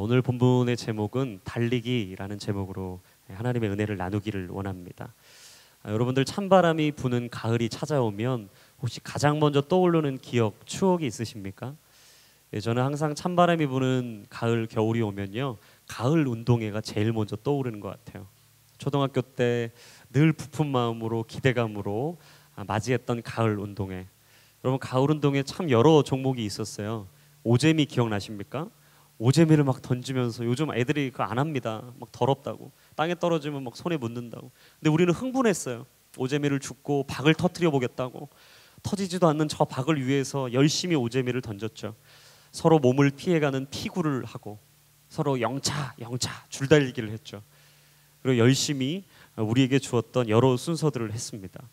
오늘 본문의 제목은 달리기라는 제목으로 하나님의 은혜를 나누기를 원합니다. 여러분들 찬바람이 부는 가을이 찾아오면 혹시 가장 먼저 떠오르는 기억, 추억이 있으십니까? 저는 항상 찬바람이 부는 가을, 겨울이 오면요, 가을 운동회가 제일 먼저 떠오르는 것 같아요. 초등학교 때 늘 부푼 마음으로 기대감으로 맞이했던 가을 운동회. 여러분, 가을 운동회 참 여러 종목이 있었어요. 오재미 기억나십니까? 오재미를 막 던지면서, 요즘 애들이 그거 안 합니다. 막 더럽다고, 땅에 떨어지면 막 손에 묻는다고. 근데 우리는 흥분했어요. 오재미를 줍고 박을 터트려 보겠다고. 터지지도 않는 저 박을 위해서 열심히 오재미를 던졌죠. 서로 몸을 피해가는 피구를 하고 서로 영차 줄달리기를 했죠. 그리고 열심히 우리에게 주었던 여러 순서들을 했습니다.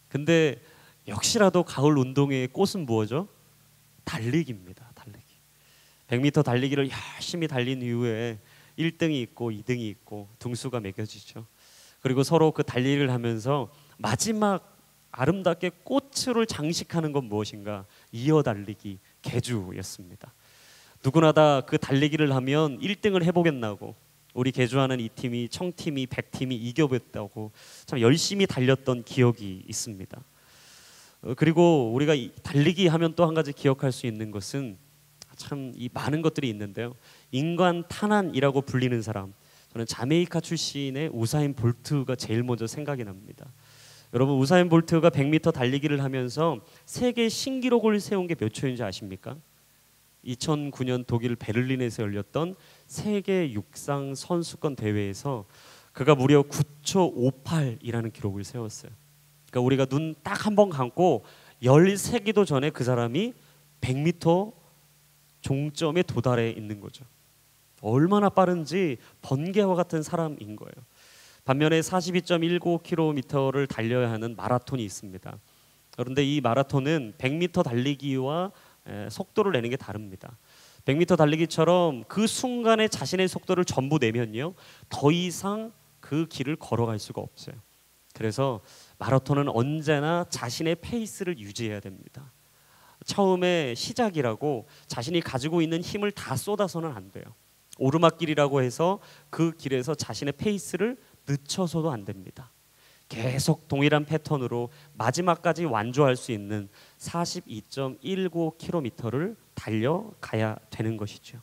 근데 역시라도 가을 운동회의 꽃은 무엇이죠? 달리기입니다. 달리기. 100m 달리기를 열심히 달린 이후에 1등이 있고 2등이 있고 등수가 매겨지죠. 그리고 서로 그 달리기를 하면서 마지막 아름답게 꽃으로 장식하는 건 무엇인가? 이어달리기, 계주였습니다. 누구나 다 그 달리기를 하면 1등을 해보겠나고, 우리 계주하는 이 팀이, 청팀이, 100팀이 이겨보겠다고 참 열심히 달렸던 기억이 있습니다. 그리고 우리가 달리기 하면 또 한 가지 기억할 수 있는 것은 참 이 많은 것들이 있는데요, 인간 탄환이라고 불리는 사람, 저는 자메이카 출신의 우사인 볼트가 제일 먼저 생각이 납니다. 여러분, 우사인 볼트가 100m 달리기를 하면서 세계 신기록을 세운 게 몇 초인지 아십니까? 2009년 독일 베를린에서 열렸던 세계 육상 선수권 대회에서 그가 무려 9초 58이라는 기록을 세웠어요. 그러니까 우리가 눈 딱 한 번 감고 13기도 전에 그 사람이 100m 종점에 도달해 있는 거죠. 얼마나 빠른지 번개와 같은 사람인 거예요. 반면에 42.19km를 달려야 하는 마라톤이 있습니다. 그런데 이 마라톤은 100m 달리기와 속도를 내는 게 다릅니다. 100m 달리기처럼 그 순간에 자신의 속도를 전부 내면요, 더 이상 그 길을 걸어갈 수가 없어요. 그래서 마라톤은 언제나 자신의 페이스를 유지해야 됩니다. 처음에 시작이라고 자신이 가지고 있는 힘을 다 쏟아서는 안 돼요. 오르막길이라고 해서 그 길에서 자신의 페이스를 늦춰서도 안 됩니다. 계속 동일한 패턴으로 마지막까지 완주할 수 있는 42.19km를 달려가야 되는 것이죠.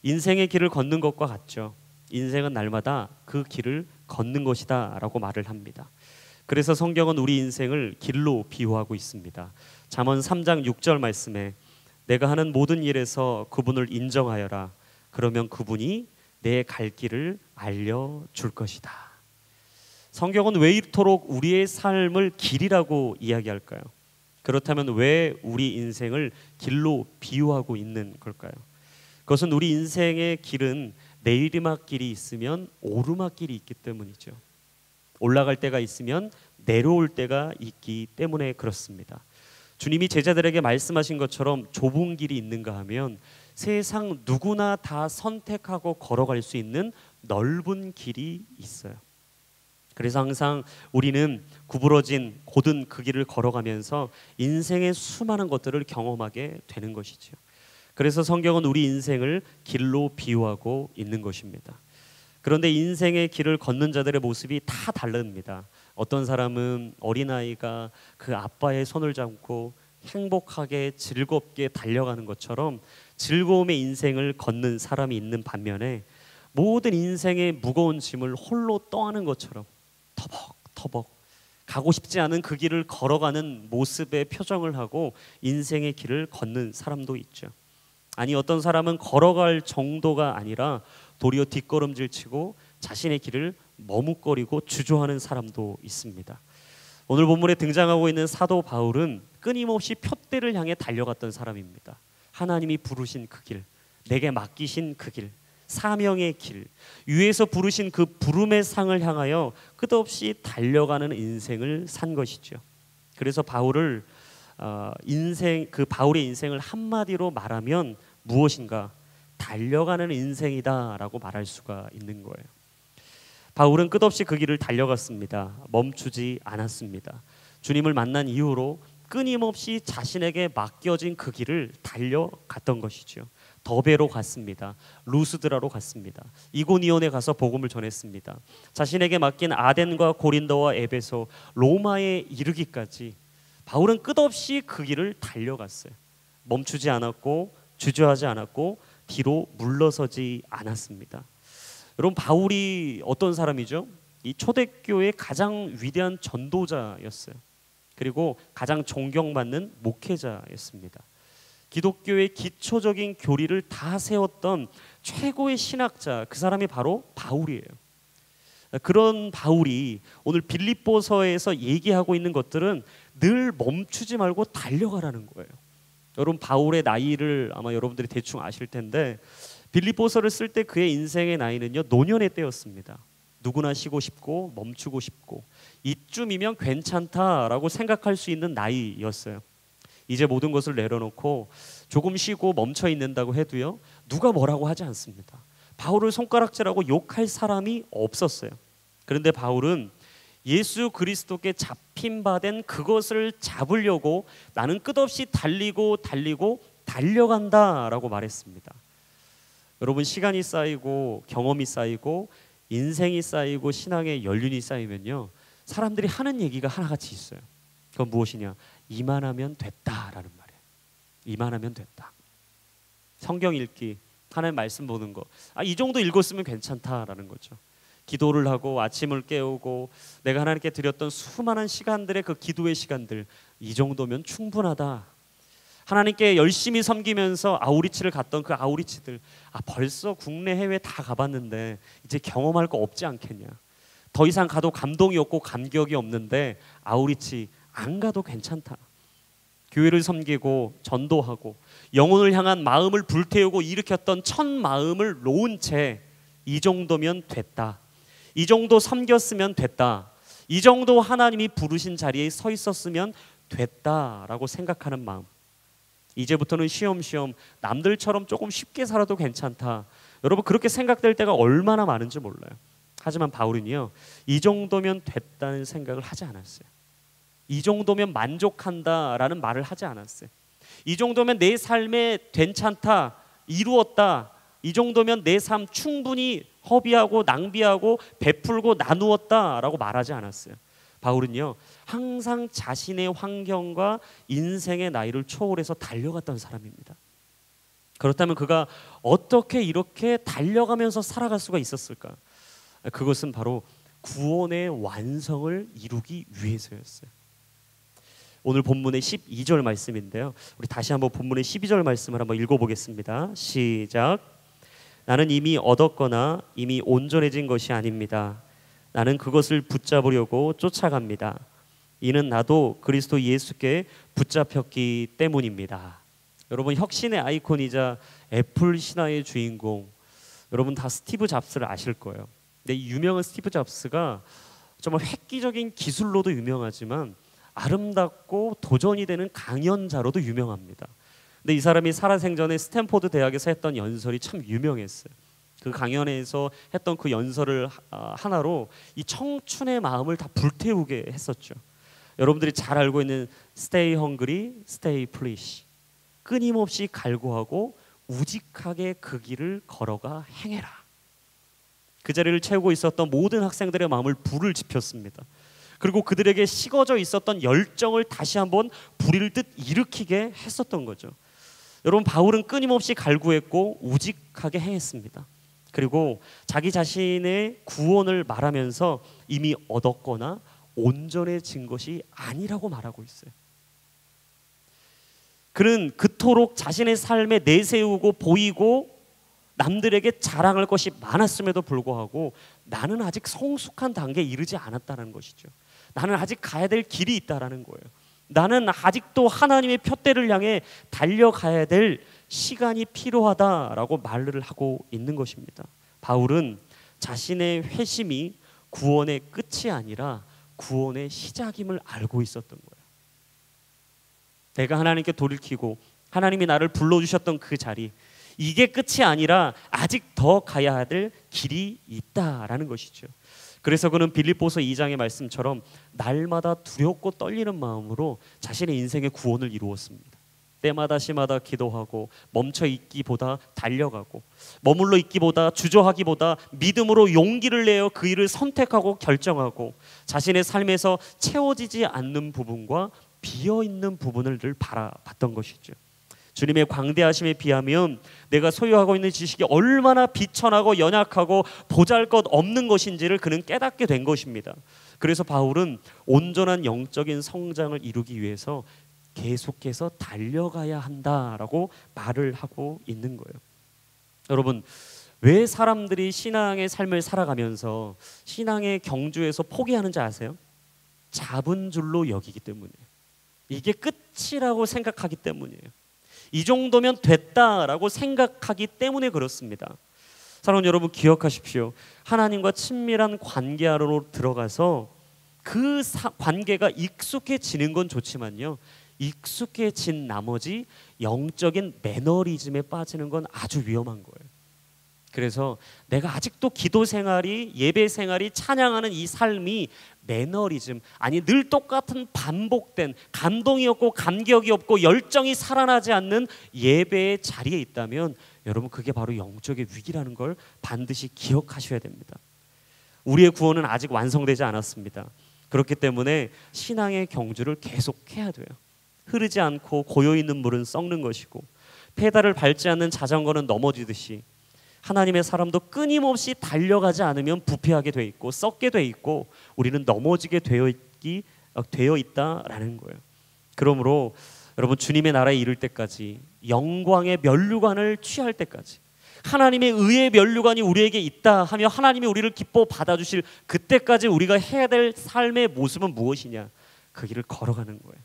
인생의 길을 걷는 것과 같죠. 인생은 날마다 그 길을 걷는 것이다 라고 말을 합니다. 그래서 성경은 우리 인생을 길로 비유하고 있습니다. 잠언 3장 6절 말씀에 내가 하는 모든 일에서 그분을 인정하여라. 그러면 그분이 내 갈 길을 알려줄 것이다. 성경은 왜 이토록 우리의 삶을 길이라고 이야기할까요? 그렇다면 왜 우리 인생을 길로 비유하고 있는 걸까요? 그것은 우리 인생의 길은 내리막길이 있으면 오르막길이 있기 때문이죠. 올라갈 때가 있으면 내려올 때가 있기 때문에 그렇습니다. 주님이 제자들에게 말씀하신 것처럼 좁은 길이 있는가 하면 세상 누구나 다 선택하고 걸어갈 수 있는 넓은 길이 있어요. 그래서 항상 우리는 구부러진 곧은 그 길을 걸어가면서 인생의 수많은 것들을 경험하게 되는 것이죠. 그래서 성경은 우리 인생을 길로 비유하고 있는 것입니다. 그런데 인생의 길을 걷는 자들의 모습이 다 다릅니다. 어떤 사람은 어린아이가 그 아빠의 손을 잡고 행복하게 즐겁게 달려가는 것처럼 즐거움의 인생을 걷는 사람이 있는 반면에 모든 인생의 무거운 짐을 홀로 떠안는 것처럼 터벅터벅 가고 싶지 않은 그 길을 걸어가는 모습의 표정을 하고 인생의 길을 걷는 사람도 있죠. 아니, 어떤 사람은 걸어갈 정도가 아니라 도리어 뒷걸음질 치고 자신의 길을 머뭇거리고 주저하는 사람도 있습니다. 오늘 본문에 등장하고 있는 사도 바울은 끊임없이 표대를 향해 달려갔던 사람입니다. 하나님이 부르신 그 길, 내게 맡기신 그 길, 사명의 길, 위에서 부르신 그 부름의 상을 향하여 끝없이 달려가는 인생을 산 것이죠. 그래서 바울의 인생을 한마디로 말하면 무엇인가? 달려가는 인생이다라고 말할 수가 있는 거예요. 바울은 끝없이 그 길을 달려갔습니다. 멈추지 않았습니다. 주님을 만난 이후로 끊임없이 자신에게 맡겨진 그 길을 달려갔던 것이죠. 더베로 갔습니다. 루스드라로 갔습니다. 이고니온에 가서 복음을 전했습니다. 자신에게 맡긴 아덴과 고린도와 에베소, 로마에 이르기까지 바울은 끝없이 그 길을 달려갔어요. 멈추지 않았고 주저하지 않았고 뒤로 물러서지 않았습니다. 여러분, 바울이 어떤 사람이죠? 이 초대교회의 가장 위대한 전도자였어요. 그리고 가장 존경받는 목회자였습니다. 기독교의 기초적인 교리를 다 세웠던 최고의 신학자, 그 사람이 바로 바울이에요. 그런 바울이 오늘 빌립보서에서 얘기하고 있는 것들은 늘 멈추지 말고 달려가라는 거예요. 여러분, 바울의 나이를 아마 여러분들이 대충 아실 텐데 빌립보서를 쓸 때 그의 인생의 나이는요, 노년의 때였습니다. 누구나 쉬고 싶고 멈추고 싶고 이쯤이면 괜찮다라고 생각할 수 있는 나이였어요. 이제 모든 것을 내려놓고 조금 쉬고 멈춰 있는다고 해도요, 누가 뭐라고 하지 않습니다. 바울을 손가락질하고 욕할 사람이 없었어요. 그런데 바울은 예수 그리스도께 잡힌 바 된 그것을 잡으려고 나는 끝없이 달리고 달려간다라고 말했습니다. 여러분, 시간이 쌓이고 경험이 쌓이고 인생이 쌓이고 신앙의 연륜이 쌓이면요, 사람들이 하는 얘기가 하나같이 있어요. 그건 무엇이냐? 이만하면 됐다라는 말이에요. 이만하면 됐다. 성경 읽기, 하나님 말씀 보는 거, 이 정도 읽었으면 괜찮다라는 거죠. 기도를 하고 아침을 깨우고 내가 하나님께 드렸던 수많은 시간들의 그 기도의 시간들, 이 정도면 충분하다. 하나님께 열심히 섬기면서 아우리치를 갔던 그 아우리치들, 벌써 국내 해외 다 가봤는데 이제 경험할 거 없지 않겠냐. 더 이상 가도 감동이 없고 감격이 없는데 아우리치 안 가도 괜찮다. 교회를 섬기고 전도하고 영혼을 향한 마음을 불태우고 일으켰던 첫 마음을 놓은 채 이 정도면 됐다. 이 정도 섬겼으면 됐다. 이 정도 하나님이 부르신 자리에 서 있었으면 됐다라고 생각하는 마음. 이제부터는 쉬엄쉬엄 남들처럼 조금 쉽게 살아도 괜찮다. 여러분, 그렇게 생각될 때가 얼마나 많은지 몰라요. 하지만 바울은요, 이 정도면 됐다는 생각을 하지 않았어요. 이 정도면 만족한다라는 말을 하지 않았어요. 이 정도면 내 삶에 괜찮다, 이루었다, 이 정도면 내 삶 충분히 허비하고 낭비하고 베풀고 나누었다라고 말하지 않았어요. 바울은요, 항상 자신의 환경과 인생의 나이를 초월해서 달려갔던 사람입니다. 그렇다면 그가 어떻게 이렇게 달려가면서 살아갈 수가 있었을까? 그것은 바로 구원의 완성을 이루기 위해서였어요. 오늘 본문의 12절 말씀인데요, 우리 다시 한번 본문의 12절 말씀을 한번 읽어보겠습니다. 시작. 나는 이미 얻었거나 이미 온전해진 것이 아닙니다. 나는 그것을 붙잡으려고 쫓아갑니다. 이는 나도 그리스도 예수께 붙잡혔기 때문입니다. 여러분, 혁신의 아이콘이자 애플 신화의 주인공, 여러분 다 스티브 잡스를 아실 거예요. 근데 이 유명한 스티브 잡스가 정말 획기적인 기술로도 유명하지만 아름답고 도전이 되는 강연자로도 유명합니다. 근데 이 사람이 살아생전에 스탠포드 대학에서 했던 연설이 참 유명했어요. 그 강연에서 했던 그 연설을 하나로 이 청춘의 마음을 다 불태우게 했었죠. 여러분들이 잘 알고 있는 Stay hungry, stay foolish. 끊임없이 갈구하고 우직하게 그 길을 걸어가 행해라. 그 자리를 채우고 있었던 모든 학생들의 마음을 불을 지폈습니다. 그리고 그들에게 식어져 있었던 열정을 다시 한번 불일 듯 일으키게 했었던 거죠. 여러분, 바울은 끊임없이 갈구했고 우직하게 행했습니다. 그리고 자기 자신의 구원을 말하면서 이미 얻었거나 온전해진 것이 아니라고 말하고 있어요. 그는 그토록 자신의 삶에 내세우고 보이고 남들에게 자랑할 것이 많았음에도 불구하고 나는 아직 성숙한 단계에 이르지 않았다는 것이죠. 나는 아직 가야 될 길이 있다라는 거예요. 나는 아직도 하나님의 푯대를 향해 달려가야 될 시간이 필요하다라고 말을 하고 있는 것입니다. 바울은 자신의 회심이 구원의 끝이 아니라 구원의 시작임을 알고 있었던 거예요. 내가 하나님께 돌이키고 하나님이 나를 불러주셨던 그 자리, 이게 끝이 아니라 아직 더 가야 될 길이 있다라는 것이죠. 그래서 그는 빌립보서 2장의 말씀처럼 날마다 두렵고 떨리는 마음으로 자신의 인생의 구원을 이루었습니다. 때마다 시마다 기도하고 멈춰 있기보다 달려가고 머물러 있기보다 주저하기보다 믿음으로 용기를 내어 그 일을 선택하고 결정하고 자신의 삶에서 채워지지 않는 부분과 비어있는 부분을 늘 바라봤던 것이죠. 주님의 광대하심에 비하면 내가 소유하고 있는 지식이 얼마나 비천하고 연약하고 보잘것없는 것인지를 그는 깨닫게 된 것입니다. 그래서 바울은 온전한 영적인 성장을 이루기 위해서 계속해서 달려가야 한다라고 말을 하고 있는 거예요. 여러분, 왜 사람들이 신앙의 삶을 살아가면서 신앙의 경주에서 포기하는지 아세요? 잡은 줄로 여기기 때문이에요. 이게 끝이라고 생각하기 때문이에요. 이 정도면 됐다라고 생각하기 때문에 그렇습니다. 사랑하는 여러분, 기억하십시오. 하나님과 친밀한 관계 안으로 들어가서 그 관계가 익숙해지는 건 좋지만요, 익숙해진 나머지 영적인 매너리즘에 빠지는 건 아주 위험한 거예요. 그래서 내가 아직도 기도 생활이, 예배 생활이, 찬양하는 이 삶이 매너리즘, 아니 늘 똑같은 반복된 감동이 없고 감격이 없고 열정이 살아나지 않는 예배의 자리에 있다면 여러분, 그게 바로 영적의 위기라는 걸 반드시 기억하셔야 됩니다. 우리의 구원은 아직 완성되지 않았습니다. 그렇기 때문에 신앙의 경주를 계속해야 돼요. 흐르지 않고 고여있는 물은 썩는 것이고 페달을 밟지 않는 자전거는 넘어지듯이 하나님의 사람도 끊임없이 달려가지 않으면 부패하게 돼 있고 썩게 돼 있고 우리는 넘어지게 되어 있다라는 거예요. 그러므로 여러분, 주님의 나라에 이를 때까지, 영광의 면류관을 취할 때까지, 하나님의 의의 면류관이 우리에게 있다 하며 하나님이 우리를 기뻐 받아주실 그때까지 우리가 해야 될 삶의 모습은 무엇이냐? 그 길을 걸어가는 거예요.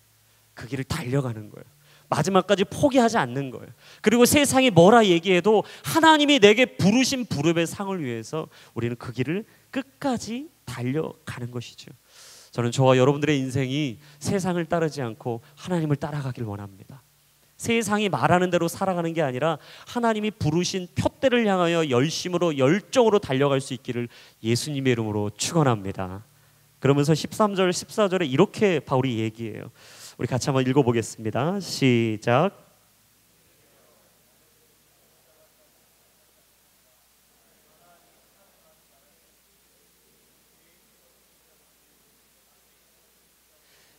그 길을 달려가는 거예요. 마지막까지 포기하지 않는 거예요. 그리고 세상이 뭐라 얘기해도 하나님이 내게 부르신 부름의 상을 위해서 우리는 그 길을 끝까지 달려가는 것이죠. 저는 저와 여러분들의 인생이 세상을 따르지 않고 하나님을 따라가길 원합니다. 세상이 말하는 대로 살아가는 게 아니라 하나님이 부르신 표대를 향하여 열심으로 열정으로 달려갈 수 있기를 예수님의 이름으로 축원합니다. 그러면서 13절 14절에 이렇게 바울이 얘기해요. 우리 같이 한번 읽어보겠습니다. 시작.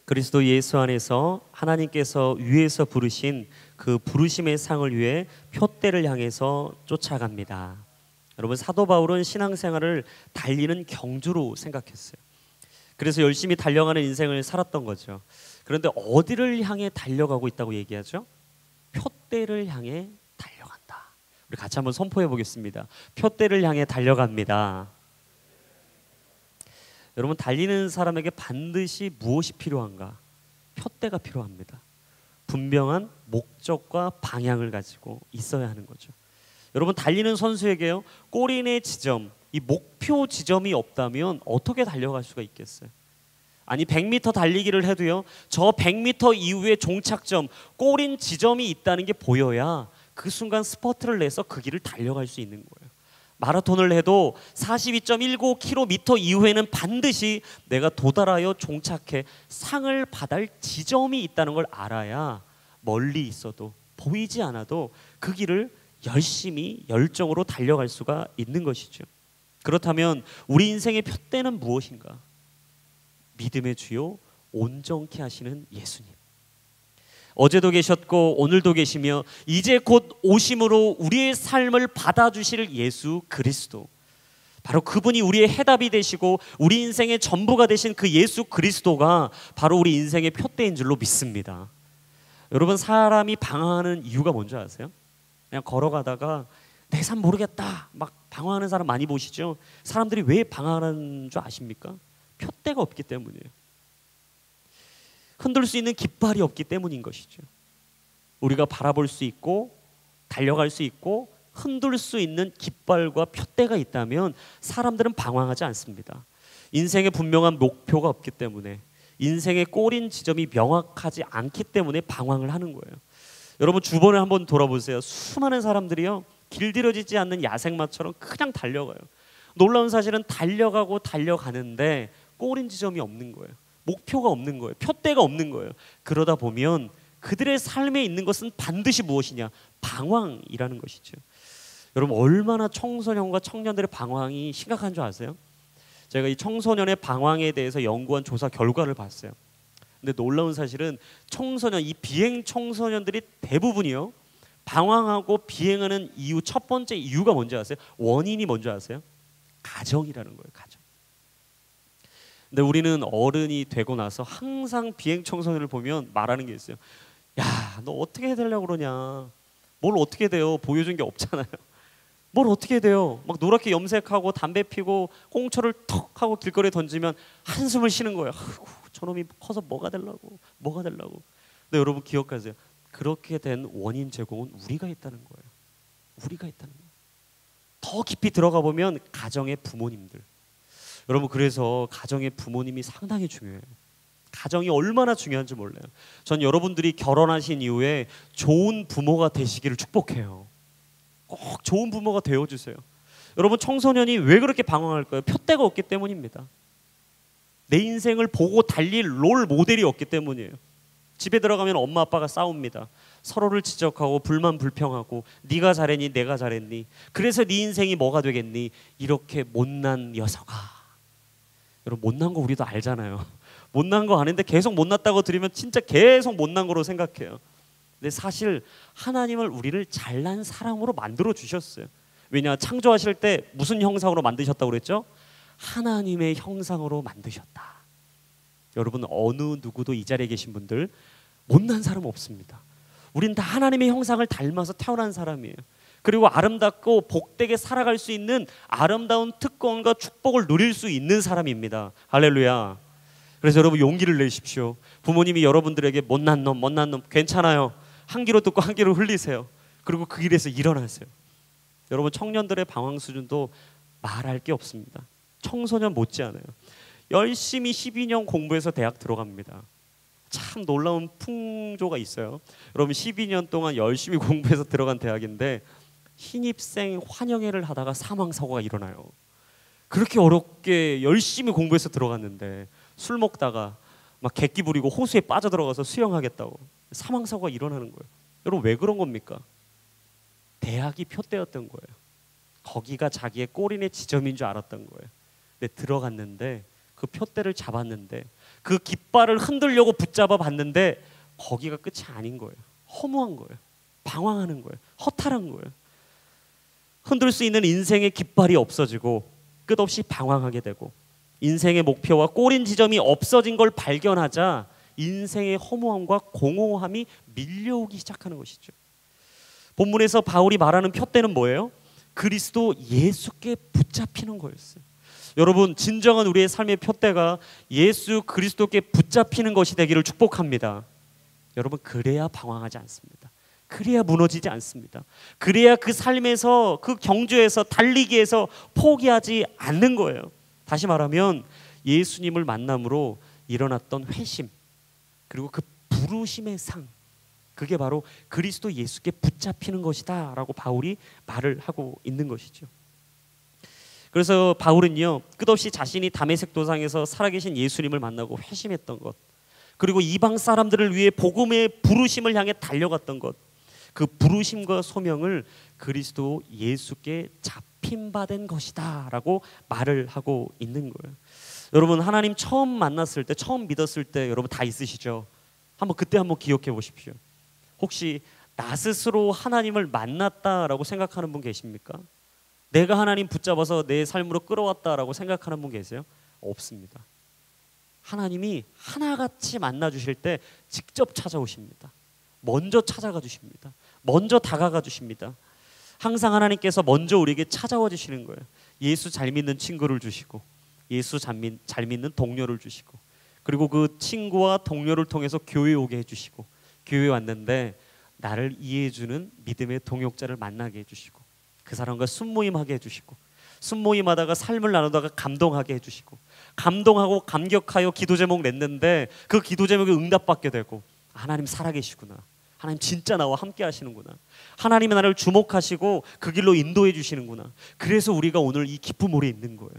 그리스도 예수 안에서 하나님께서 위에서 부르신 그 부르심의 상을 위해 표대를 향해서 쫓아갑니다. 여러분, 사도 바울은 신앙생활을 달리는 경주로 생각했어요. 그래서 열심히 달려가는 인생을 살았던 거죠. 그런데 어디를 향해 달려가고 있다고 얘기하죠? 표대를 향해 달려간다. 우리 같이 한번 선포해 보겠습니다. 표대를 향해 달려갑니다. 여러분, 달리는 사람에게 반드시 무엇이 필요한가? 표대가 필요합니다. 분명한 목적과 방향을 가지고 있어야 하는 거죠. 여러분, 달리는 선수에게요, 골인의 지점, 이 목표 지점이 없다면 어떻게 달려갈 수가 있겠어요? 아니 100m 달리기를 해도요, 저 100m 이후에 종착점, 골인 지점이 있다는 게 보여야 그 순간 스퍼트를 내서 그 길을 달려갈 수 있는 거예요. 마라톤을 해도 42.19km 이후에는 반드시 내가 도달하여 종착해 상을 받을 지점이 있다는 걸 알아야 멀리 있어도 보이지 않아도 그 길을 열심히 열정으로 달려갈 수가 있는 것이죠. 그렇다면 우리 인생의 표대는 무엇인가? 믿음의 주요 온전케 하시는 예수님. 어제도 계셨고 오늘도 계시며 이제 곧 오심으로 우리의 삶을 받아주실 예수 그리스도, 바로 그분이 우리의 해답이 되시고 우리 인생의 전부가 되신 그 예수 그리스도가 바로 우리 인생의 표대인 줄로 믿습니다. 여러분, 사람이 방황하는 이유가 뭔지 아세요? 그냥 걸어가다가 내 삶 모르겠다 막 방황하는 사람 많이 보시죠? 사람들이 왜 방황하는 줄 아십니까? 표대가 없기 때문이에요. 흔들 수 있는 깃발이 없기 때문인 것이죠. 우리가 바라볼 수 있고 달려갈 수 있고 흔들 수 있는 깃발과 표대가 있다면 사람들은 방황하지 않습니다. 인생에 분명한 목표가 없기 때문에, 인생의 꼬린 지점이 명확하지 않기 때문에 방황을 하는 거예요. 여러분, 주변을 한번 돌아보세요. 수많은 사람들이요, 길들여지지 않는 야생마처럼 그냥 달려가요. 놀라운 사실은 달려가고 달려가는데 꼬린 지점이 없는 거예요. 목표가 없는 거예요. 표대가 없는 거예요. 그러다 보면 그들의 삶에 있는 것은 반드시 무엇이냐? 방황이라는 것이죠. 여러분, 얼마나 청소년과 청년들의 방황이 심각한 줄 아세요? 제가 이 청소년의 방황에 대해서 연구한 조사 결과를 봤어요. 근데 놀라운 사실은 청소년, 이 비행 청소년들이 대부분이요, 방황하고 비행하는 이유, 첫 번째 이유가 뭔지 아세요? 원인이 뭔지 아세요? 가정이라는 거예요. 가정. 근데 우리는 어른이 되고 나서 항상 비행 청소년을 보면 말하는 게 있어요. 야, 너 어떻게 해되려고 그러냐? 뭘 어떻게 돼요? 보여준 게 없잖아요. 뭘 어떻게 돼요? 막 노랗게 염색하고 담배 피고 꽁초를 턱 하고 길거리에 던지면 한숨을 쉬는 거예요. 아이고, 저놈이 커서 뭐가 되려고. 근데 여러분 기억하세요. 그렇게 된 원인 제공은 우리가 있다는 거예요. 우리가 있다는 거예요. 더 깊이 들어가 보면 가정의 부모님들. 여러분, 그래서 가정의 부모님이 상당히 중요해요. 가정이 얼마나 중요한지 몰라요. 전 여러분들이 결혼하신 이후에 좋은 부모가 되시기를 축복해요. 꼭 좋은 부모가 되어주세요. 여러분, 청소년이 왜 그렇게 방황할까요? 푯대가 없기 때문입니다. 내 인생을 보고 달릴 롤 모델이 없기 때문이에요. 집에 들어가면 엄마 아빠가 싸웁니다. 서로를 지적하고 불만 불평하고 네가 잘했니 내가 잘했니, 그래서 네 인생이 뭐가 되겠니, 이렇게 못난 녀석아. 여러분, 못난 거 우리도 알잖아요. 못난 거 아는데 계속 못났다고 들으면 진짜 계속 못난 거로 생각해요. 근데 사실 하나님을 우리를 잘난 사람으로 만들어 주셨어요. 왜냐? 창조하실 때 무슨 형상으로 만드셨다고 그랬죠? 하나님의 형상으로 만드셨다. 여러분, 어느 누구도 이 자리에 계신 분들 못난 사람 없습니다. 우린 다 하나님의 형상을 닮아서 태어난 사람이에요. 그리고 아름답고 복되게 살아갈 수 있는 아름다운 특권과 축복을 누릴 수 있는 사람입니다. 할렐루야. 그래서 여러분, 용기를 내십시오. 부모님이 여러분들에게 못난 놈 괜찮아요. 한 귀로 듣고 한 귀로 흘리세요. 그리고 그 길에서 일어나세요. 여러분, 청년들의 방황 수준도 말할 게 없습니다. 청소년 못지않아요. 열심히 12년 공부해서 대학 들어갑니다. 참 놀라운 풍조가 있어요. 여러분, 12년 동안 열심히 공부해서 들어간 대학인데 신입생 환영회를 하다가 사망사고가 일어나요. 그렇게 어렵게 열심히 공부해서 들어갔는데 술 먹다가 막 객기 부리고 호수에 빠져들어가서 수영하겠다고 사망사고가 일어나는 거예요. 여러분, 왜 그런 겁니까? 대학이 푯대였던 거예요. 거기가 자기의 꼬리의 지점인 줄 알았던 거예요. 근데 들어갔는데 그 푯대를 잡았는데 그 깃발을 흔들려고 붙잡아 봤는데 거기가 끝이 아닌 거예요. 허무한 거예요. 방황하는 거예요. 허탈한 거예요. 흔들 수 있는 인생의 깃발이 없어지고 끝없이 방황하게 되고 인생의 목표와 꼬린 지점이 없어진 걸 발견하자 인생의 허무함과 공허함이 밀려오기 시작하는 것이죠. 본문에서 바울이 말하는 푯대는 뭐예요? 그리스도 예수께 붙잡히는 거였어요. 여러분, 진정한 우리의 삶의 푯대가 예수 그리스도께 붙잡히는 것이 되기를 축복합니다. 여러분, 그래야 방황하지 않습니다. 그래야 무너지지 않습니다. 그래야 그 삶에서, 그 경주에서, 달리기에서 포기하지 않는 거예요. 다시 말하면 예수님을 만남으로 일어났던 회심, 그리고 그 부르심의 상, 그게 바로 그리스도 예수께 붙잡히는 것이다 라고 바울이 말을 하고 있는 것이죠. 그래서 바울은요, 끝없이 자신이 다메섹 도상에서 살아계신 예수님을 만나고 회심했던 것, 그리고 이방 사람들을 위해 복음의 부르심을 향해 달려갔던 것, 그 부르심과 소명을 그리스도 예수께 잡힌바된 것이다 라고 말을 하고 있는 거예요. 여러분, 하나님 처음 만났을 때, 처음 믿었을 때 여러분 다 있으시죠? 그때 한번 기억해 보십시오. 혹시 나 스스로 하나님을 만났다라고 생각하는 분 계십니까? 내가 하나님 붙잡아서 내 삶으로 끌어왔다라고 생각하는 분 계세요? 없습니다. 하나님이 하나같이 만나주실 때 직접 찾아오십니다. 먼저 찾아가 주십니다. 먼저 다가가 주십니다. 항상 하나님께서 먼저 우리에게 찾아와 주시는 거예요. 예수 잘 믿는 친구를 주시고, 예수 잘 믿는 동료를 주시고, 그리고 그 친구와 동료를 통해서 교회에 오게 해주시고, 교회에 왔는데 나를 이해해주는 믿음의 동역자를 만나게 해주시고, 그 사람과 순모임하게 해주시고, 순모임하다가 삶을 나누다가 감동하게 해주시고, 감동하고 감격하여 기도 제목 냈는데 그 기도 제목에 응답받게 되고, 하나님 살아계시구나, 하나님 진짜 나와 함께 하시는구나, 하나님이 나를 주목하시고 그 길로 인도해 주시는구나. 그래서 우리가 오늘 이 기쁨 우리에 있는 거예요.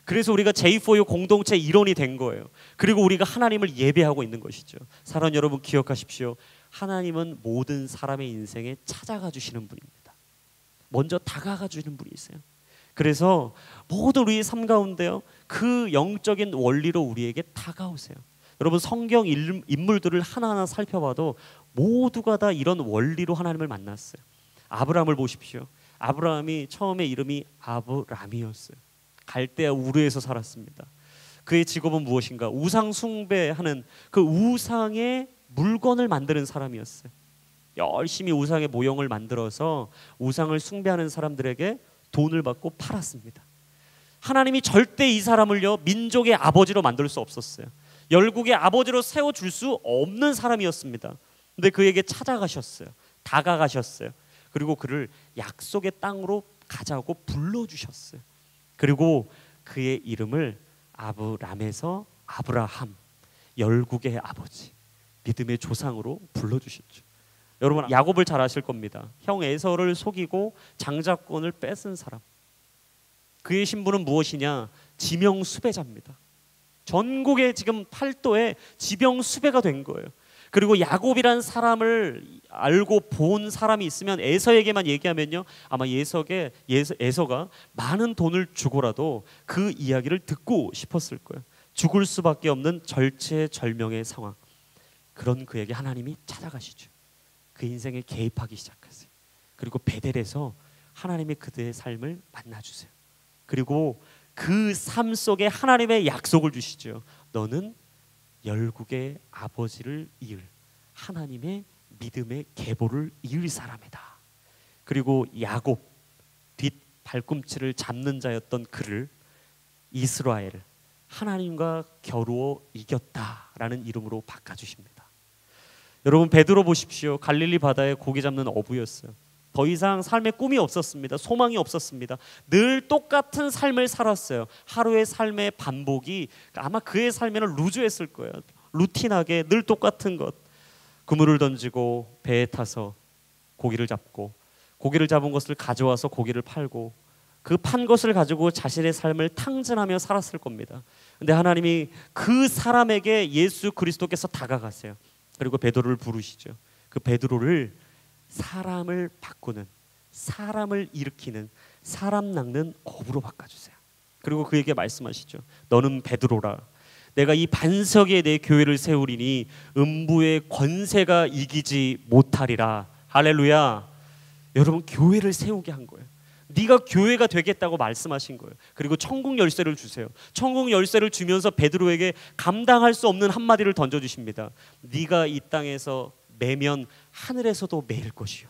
그래서 우리가 J4U 공동체 일원이 된 거예요. 그리고 우리가 하나님을 예배하고 있는 것이죠. 사랑하는 여러분, 기억하십시오. 하나님은 모든 사람의 인생에 찾아가 주시는 분입니다. 먼저 다가가 주시는 분이세요. 그래서 모든 우리의 삶 가운데요, 그 영적인 원리로 우리에게 다가오세요. 여러분, 성경 인물들을 하나하나 살펴봐도 모두가 다 이런 원리로 하나님을 만났어요. 아브라함을 보십시오. 아브라함이 처음에 이름이 아브람이었어요. 갈대아 우르에서 살았습니다. 그의 직업은 무엇인가? 우상 숭배하는 그 우상의 물건을 만드는 사람이었어요. 열심히 우상의 모형을 만들어서 우상을 숭배하는 사람들에게 돈을 받고 팔았습니다. 하나님이 절대 이 사람을요, 민족의 아버지로 만들 수 없었어요. 열국의 아버지로 세워줄 수 없는 사람이었습니다. 근데 그에게 찾아가셨어요. 다가가셨어요. 그리고 그를 약속의 땅으로 가자고 불러주셨어요. 그리고 그의 이름을 아브람에서 아브라함, 열국의 아버지, 믿음의 조상으로 불러주셨죠. 여러분, 야곱을 잘 아실 겁니다. 형 에서를 속이고 장자권을 뺏은 사람. 그의 신분은 무엇이냐? 지명 수배자입니다. 전국의 지금 팔도에 지명 수배가 된 거예요. 그리고 야곱이란 사람을 알고 본 사람이 있으면 에서에게만 얘기하면요, 아마 에서가 많은 돈을 주고라도 그 이야기를 듣고 싶었을 거예요. 죽을 수밖에 없는 절체절명의 상황. 그런 그에게 하나님이 찾아가시죠. 그 인생에 개입하기 시작하세요. 그리고 베델에서 하나님이 그들의 삶을 만나주세요. 그리고 그 삶 속에 하나님의 약속을 주시죠. 너는 열국의 아버지를 이을 하나님의 믿음의 계보를 이을 사람이다. 그리고 야곱, 뒷 발꿈치를 잡는 자였던 그를 이스라엘, 하나님과 겨루어 이겼다라는 이름으로 바꿔주십니다. 여러분, 베드로 보십시오. 갈릴리 바다에 고기 잡는 어부였어요. 더 이상 삶의 꿈이 없었습니다. 소망이 없었습니다. 늘 똑같은 삶을 살았어요. 하루의 삶의 반복이 아마 그의 삶에는 루즈했을 거예요. 루틴하게 늘 똑같은 것. 그물을 던지고 배에 타서 고기를 잡고, 고기를 잡은 것을 가져와서 고기를 팔고, 그 판 것을 가지고 자신의 삶을 탕진하며 살았을 겁니다. 근데 하나님이 그 사람에게 예수 그리스도께서 다가가세요. 그리고 베드로를 부르시죠. 그 베드로를 사람을 바꾸는, 사람을 일으키는, 사람 낚는 어부로 바꿔주세요. 그리고 그에게 말씀하시죠. 너는 베드로라. 내가 이 반석에 내 교회를 세우리니 음부의 권세가 이기지 못하리라. 할렐루야. 여러분, 교회를 세우게 한 거예요. 네가 교회가 되겠다고 말씀하신 거예요. 그리고 천국 열쇠를 주세요. 천국 열쇠를 주면서 베드로에게 감당할 수 없는 한마디를 던져주십니다. 네가 이 땅에서 매면 하늘에서도 매일 것이요,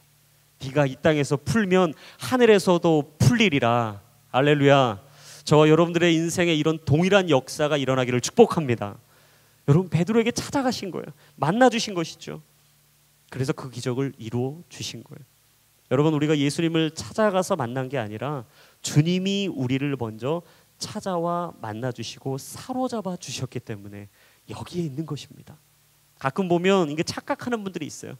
네가 이 땅에서 풀면 하늘에서도 풀리리라. 할렐루야. 저와 여러분들의 인생에 이런 동일한 역사가 일어나기를 축복합니다. 여러분, 베드로에게 찾아가신 거예요. 만나주신 것이죠. 그래서 그 기적을 이루어 주신 거예요. 여러분, 우리가 예수님을 찾아가서 만난 게 아니라 주님이 우리를 먼저 찾아와 만나주시고 사로잡아 주셨기 때문에 여기에 있는 것입니다. 가끔 보면 이게 착각하는 분들이 있어요.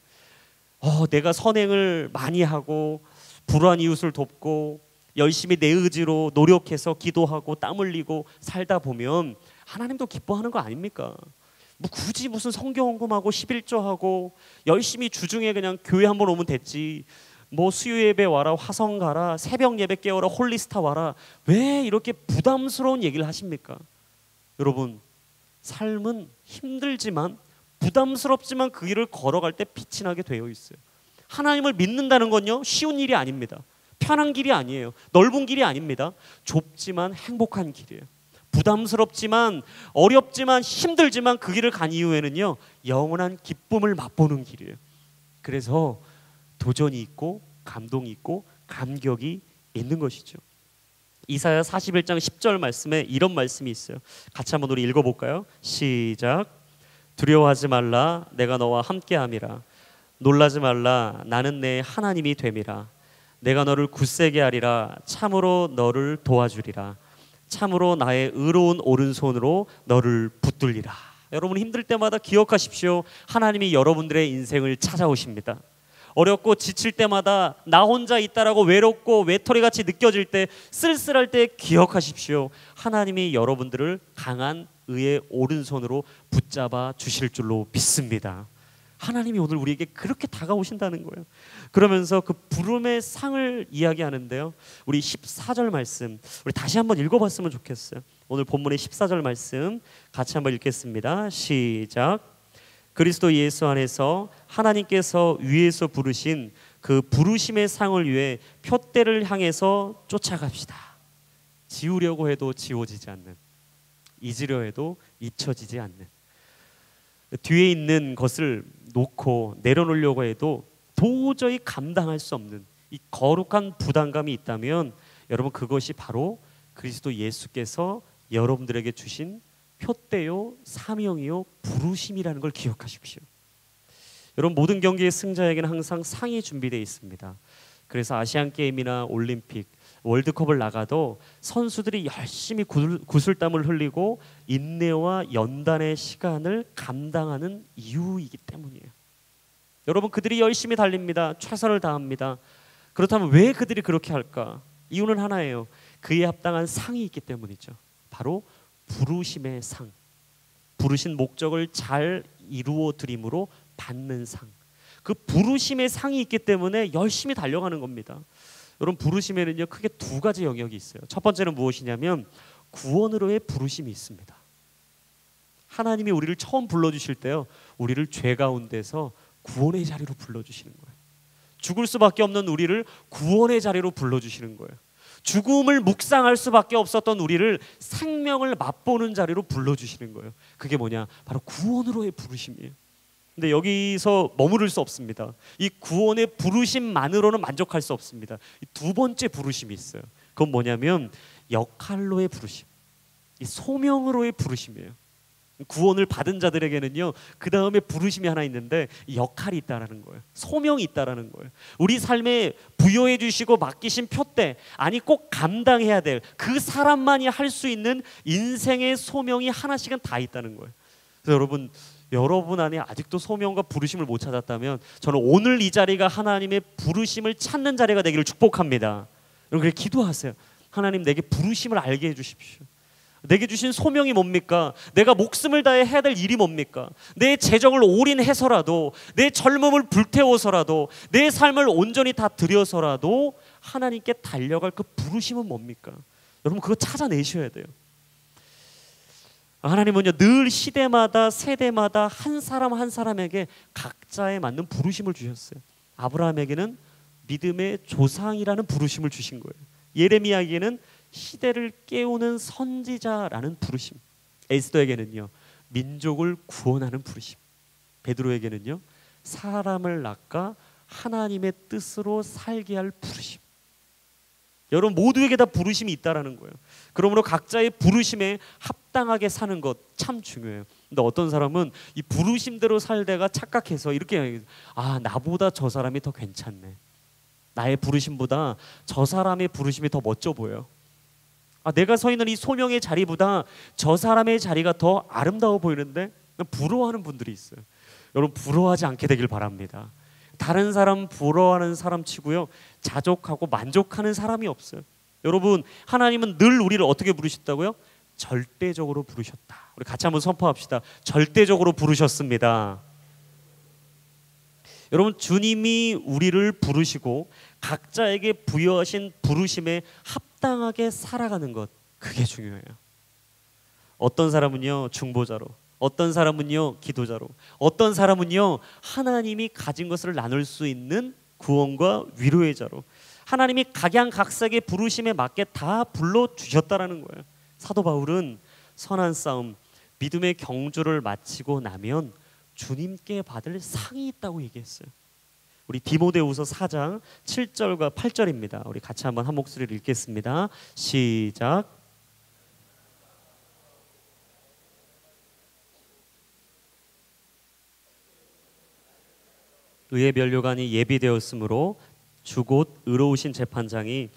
내가 선행을 많이 하고 불우한 이웃을 돕고 열심히 내 의지로 노력해서 기도하고 땀 흘리고 살다 보면 하나님도 기뻐하는 거 아닙니까? 굳이 무슨 성경 헌금하고 11조하고 열심히 주중에 그냥 교회 한번 오면 됐지, 수요 예배 와라, 화성 가라, 새벽 예배 깨워라, 홀리스타 와라, 왜 이렇게 부담스러운 얘기를 하십니까? 여러분, 삶은 힘들지만 부담스럽지만 그 길을 걸어갈 때 빛이 나게 되어 있어요. 하나님을 믿는다는 건요, 쉬운 일이 아닙니다. 편한 길이 아니에요. 넓은 길이 아닙니다. 좁지만 행복한 길이에요. 부담스럽지만 어렵지만 힘들지만 그 길을 간 이후에는요, 영원한 기쁨을 맛보는 길이에요. 그래서 도전이 있고 감동이 있고 감격이 있는 것이죠. 이사야 41장 10절 말씀에 이런 말씀이 있어요. 같이 한번 우리 읽어볼까요? 시작. 두려워하지 말라, 내가 너와 함께함이라. 놀라지 말라, 나는 내 하나님이 됨이라. 내가 너를 굳세게 하리라. 참으로 너를 도와주리라. 참으로 나의 의로운 오른손으로 너를 붙들리라. 여러분, 힘들 때마다 기억하십시오. 하나님이 여러분들의 인생을 찾아오십니다. 어렵고 지칠 때마다 나 혼자 있다라고 외롭고 외톨이같이 느껴질 때, 쓸쓸할 때 기억하십시오. 하나님이 여러분들을 강한 의의 오른손으로 붙잡아 주실 줄로 믿습니다. 하나님이 오늘 우리에게 그렇게 다가오신다는 거예요. 그러면서 그 부름의 상을 이야기하는데요. 우리 14절 말씀 우리 다시 한번 읽어봤으면 좋겠어요. 오늘 본문의 14절 말씀 같이 한번 읽겠습니다. 시작. 그리스도 예수 안에서 하나님께서 위에서 부르신 그 부르심의 상을 위해 표대를 향해서 쫓아갑시다. 지우려고 해도 지워지지 않는, 잊으려 해도 잊혀지지 않는, 뒤에 있는 것을 놓고 내려놓으려고 해도 도저히 감당할 수 없는 이 거룩한 부담감이 있다면 여러분, 그것이 바로 그리스도 예수께서 여러분들에게 주신 표대요, 사명이요, 부르심이라는 걸 기억하십시오. 여러분, 모든 경기의 승자에게는 항상 상이 준비되어 있습니다. 그래서 아시안게임이나 올림픽, 월드컵을 나가도 선수들이 열심히 구슬땀을 흘리고 인내와 연단의 시간을 감당하는 이유이기 때문이에요. 여러분, 그들이 열심히 달립니다. 최선을 다합니다. 그렇다면 왜 그들이 그렇게 할까? 이유는 하나예요. 그에 합당한 상이 있기 때문이죠. 바로 부르심의 상, 부르신 목적을 잘 이루어 드림으로 받는 상. 그 부르심의 상이 있기 때문에 열심히 달려가는 겁니다. 여러분, 부르심에는요 크게 두 가지 영역이 있어요. 첫 번째는 무엇이냐면 구원으로의 부르심이 있습니다. 하나님이 우리를 처음 불러주실 때요, 우리를 죄 가운데서 구원의 자리로 불러주시는 거예요. 죽을 수밖에 없는 우리를 구원의 자리로 불러주시는 거예요. 죽음을 묵상할 수밖에 없었던 우리를 생명을 맛보는 자리로 불러주시는 거예요. 그게 뭐냐? 바로 구원으로의 부르심이에요. 근데 여기서 머무를 수 없습니다. 이 구원의 부르심만으로는 만족할 수 없습니다. 두 번째 부르심이 있어요. 그건 뭐냐면 역할로의 부르심, 이 소명으로의 부르심이에요. 구원을 받은 자들에게는요, 그 다음에 부르심이 하나 있는데 역할이 있다라는 거예요. 소명이 있다라는 거예요. 우리 삶에 부여해 주시고 맡기신 표대, 아니 꼭 감당해야 될 그 사람만이 할 수 있는 인생의 소명이 하나씩은 다 있다는 거예요. 그래서 여러분 안에 아직도 소명과 부르심을 못 찾았다면 저는 오늘 이 자리가 하나님의 부르심을 찾는 자리가 되기를 축복합니다. 여러분, 그래 기도하세요. 하나님, 내게 부르심을 알게 해주십시오. 내게 주신 소명이 뭡니까? 내가 목숨을 다해 해야 될 일이 뭡니까? 내 재정을 올인해서라도, 내 젊음을 불태워서라도, 내 삶을 온전히 다 들여서라도 하나님께 달려갈 그 부르심은 뭡니까? 여러분, 그거 찾아내셔야 돼요. 하나님은요, 늘 시대마다 세대마다 한 사람 한 사람에게 각자에 맞는 부르심을 주셨어요. 아브라함에게는 믿음의 조상이라는 부르심을 주신 거예요. 예레미야에게는 시대를 깨우는 선지자라는 부르심, 에스더에게는요 민족을 구원하는 부르심, 베드로에게는요 사람을 낚아 하나님의 뜻으로 살게 할 부르심. 여러분, 모두에게 다 부르심이 있다라는 거예요. 그러므로 각자의 부르심에 합당하게 사는 것 참 중요해요. 근데 어떤 사람은 이 부르심대로 살다가 착각해서 이렇게, 나보다 저 사람이 더 괜찮네, 나의 부르심보다 저 사람의 부르심이 더 멋져 보여, 내가 서 있는 이 소명의 자리보다 저 사람의 자리가 더 아름다워 보이는데, 부러워하는 분들이 있어요. 여러분, 부러워하지 않게 되길 바랍니다. 다른 사람 부러워하는 사람 치고요, 자족하고 만족하는 사람이 없어요. 여러분, 하나님은 늘 우리를 어떻게 부르셨다고요? 절대적으로 부르셨다. 우리 같이 한번 선포합시다. 절대적으로 부르셨습니다. 여러분, 주님이 우리를 부르시고 각자에게 부여하신 부르심에 합당하게 살아가는 것, 그게 중요해요. 어떤 사람은요 중보자로, 어떤 사람은요 기도자로, 어떤 사람은요 하나님이 가진 것을 나눌 수 있는 구원과 위로의 자로, 하나님이 각양각색의 부르심에 맞게 다 불러주셨다라는 거예요. 사도 바울은 선한 싸움, 믿음의 경주를 마치고 나면 주님께 받을 상이 있다고 얘기했어요. 우리 디모데후서 4장 7절과 8절입니다. 우리 같이 한번 한 목소리를 읽겠습니다. 시작. 의의 면류관이 예비되었으므로 주 곧 의로우신 재판장이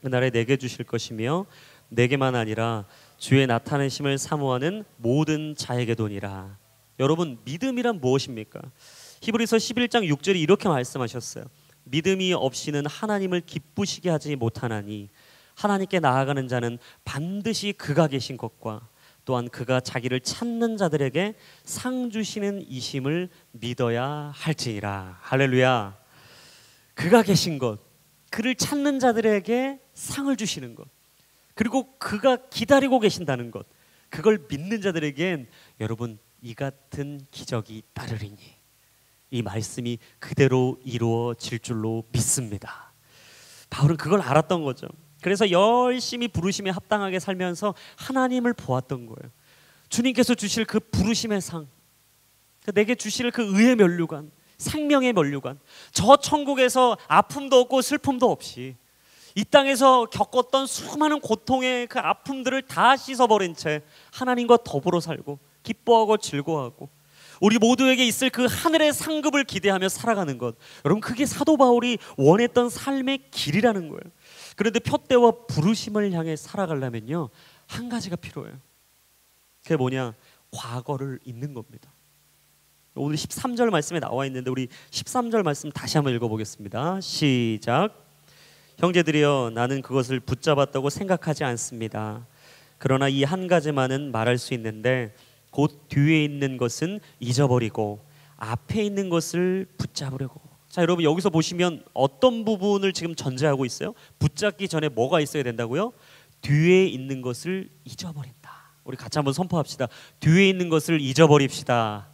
그날에 내게 주실 것이며 내게만 아니라 주의 나타내심을 사모하는 모든 자에게도니라. 여러분, 믿음이란 무엇입니까? 히브리서 11장 6절이 이렇게 말씀하셨어요. 믿음이 없이는 하나님을 기쁘시게 하지 못하나니 하나님께 나아가는 자는 반드시 그가 계신 것과 또한 그가 자기를 찾는 자들에게 상 주시는 이심을 믿어야 할지니라. 할렐루야. 그가 계신 것, 그를 찾는 자들에게 상을 주시는 것, 그리고 그가 기다리고 계신다는 것, 그걸 믿는 자들에겐 여러분 이 같은 기적이 따르리니, 이 말씀이 그대로 이루어질 줄로 믿습니다. 바울은 그걸 알았던 거죠. 그래서 열심히 부르심에 합당하게 살면서 하나님을 보았던 거예요. 주님께서 주실 그 부르심의 상, 내게 주실 그 의의 면류관, 생명의 면류관, 저 천국에서 아픔도 없고 슬픔도 없이 이 땅에서 겪었던 수많은 고통의 그 아픔들을 다 씻어버린 채 하나님과 더불어 살고 기뻐하고 즐거워하고 우리 모두에게 있을 그 하늘의 상급을 기대하며 살아가는 것, 여러분 그게 사도 바울이 원했던 삶의 길이라는 거예요. 그런데 표대와 부르심을 향해 살아가려면요 한 가지가 필요해요. 그게 뭐냐? 과거를 잊는 겁니다. 오늘 13절 말씀에 나와 있는데 우리 13절 말씀 다시 한번 읽어보겠습니다. 시작. 형제들이여, 나는 그것을 붙잡았다고 생각하지 않습니다. 그러나 이 한 가지만은 말할 수 있는데 곧 뒤에 있는 것은 잊어버리고 앞에 있는 것을 붙잡으려고. 자, 여러분 여기서 보시면 어떤 부분을 지금 전제하고 있어요? 붙잡기 전에 뭐가 있어야 된다고요? 뒤에 있는 것을 잊어버린다. 우리 같이 한번 선포합시다. 뒤에 있는 것을 잊어버립시다.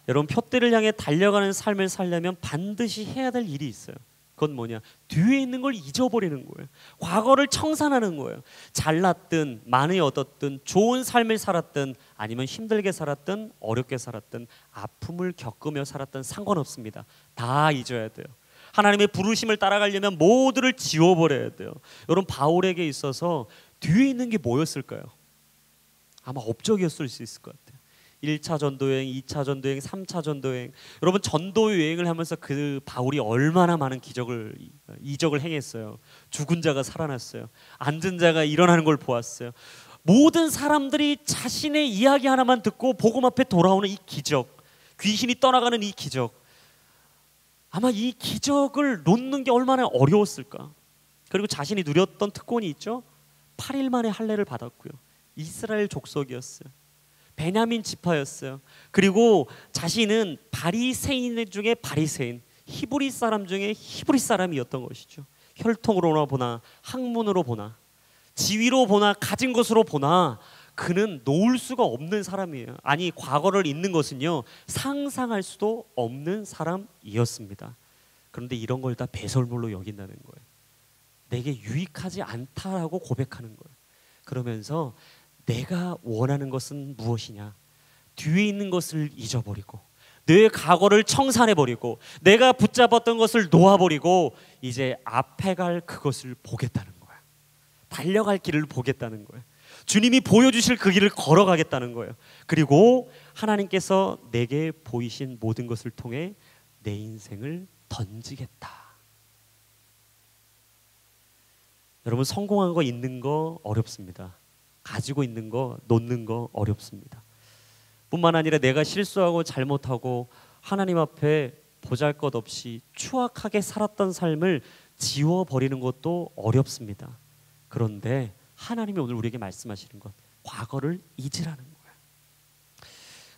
여러분 표대를 향해 달려가는 삶을 살려면 반드시 해야 될 일이 있어요. 그건 뭐냐? 뒤에 있는 걸 잊어버리는 거예요. 과거를 청산하는 거예요. 잘났든 많이 얻었든 좋은 삶을 살았든 아니면 힘들게 살았든 어렵게 살았든 아픔을 겪으며 살았든 상관없습니다. 다 잊어야 돼요. 하나님의 부르심을 따라가려면 모두를 지워버려야 돼요. 여러분 바울에게 있어서 뒤에 있는 게 뭐였을까요? 아마 업적이었을 수 있을 것 같아요. 1차 전도여행, 2차 전도여행, 3차 전도여행. 여러분 전도 여행을 하면서 그 바울이 얼마나 많은 이적을 행했어요. 죽은 자가 살아났어요. 앉은 자가 일어나는 걸 보았어요. 모든 사람들이 자신의 이야기 하나만 듣고 복음 앞에 돌아오는 이 기적, 귀신이 떠나가는 이 기적, 아마 이 기적을 놓는 게 얼마나 어려웠을까. 그리고 자신이 누렸던 특권이 있죠. 8일 만에 할례를 받았고요. 이스라엘 족속이었어요. 베냐민 지파였어요. 그리고 자신은 바리새인 중에 바리새인, 히브리 사람 중에 히브리 사람이었던 것이죠. 혈통으로 보나 학문으로 보나 지위로 보나 가진 것으로 보나 그는 놓을 수가 없는 사람이에요. 아니 과거를 잊는 것은요 상상할 수도 없는 사람이었습니다. 그런데 이런 걸 다 배설물로 여긴다는 거예요. 내게 유익하지 않다라고 고백하는 거예요. 그러면서 내가 원하는 것은 무엇이냐? 뒤에 있는 것을 잊어버리고 내 과거를 청산해버리고 내가 붙잡았던 것을 놓아버리고 이제 앞에 갈 그것을 보겠다는 거야. 달려갈 길을 보겠다는 거예요. 주님이 보여주실 그 길을 걸어가겠다는 거예요. 그리고 하나님께서 내게 보이신 모든 것을 통해 내 인생을 던지겠다. 여러분 성공한 거 있는 거 어렵습니다. 가지고 있는 거 놓는 거 어렵습니다. 뿐만 아니라 내가 실수하고 잘못하고 하나님 앞에 보잘것없이 추악하게 살았던 삶을 지워버리는 것도 어렵습니다. 그런데 하나님이 오늘 우리에게 말씀하시는 것, 과거를 잊으라는 거예요.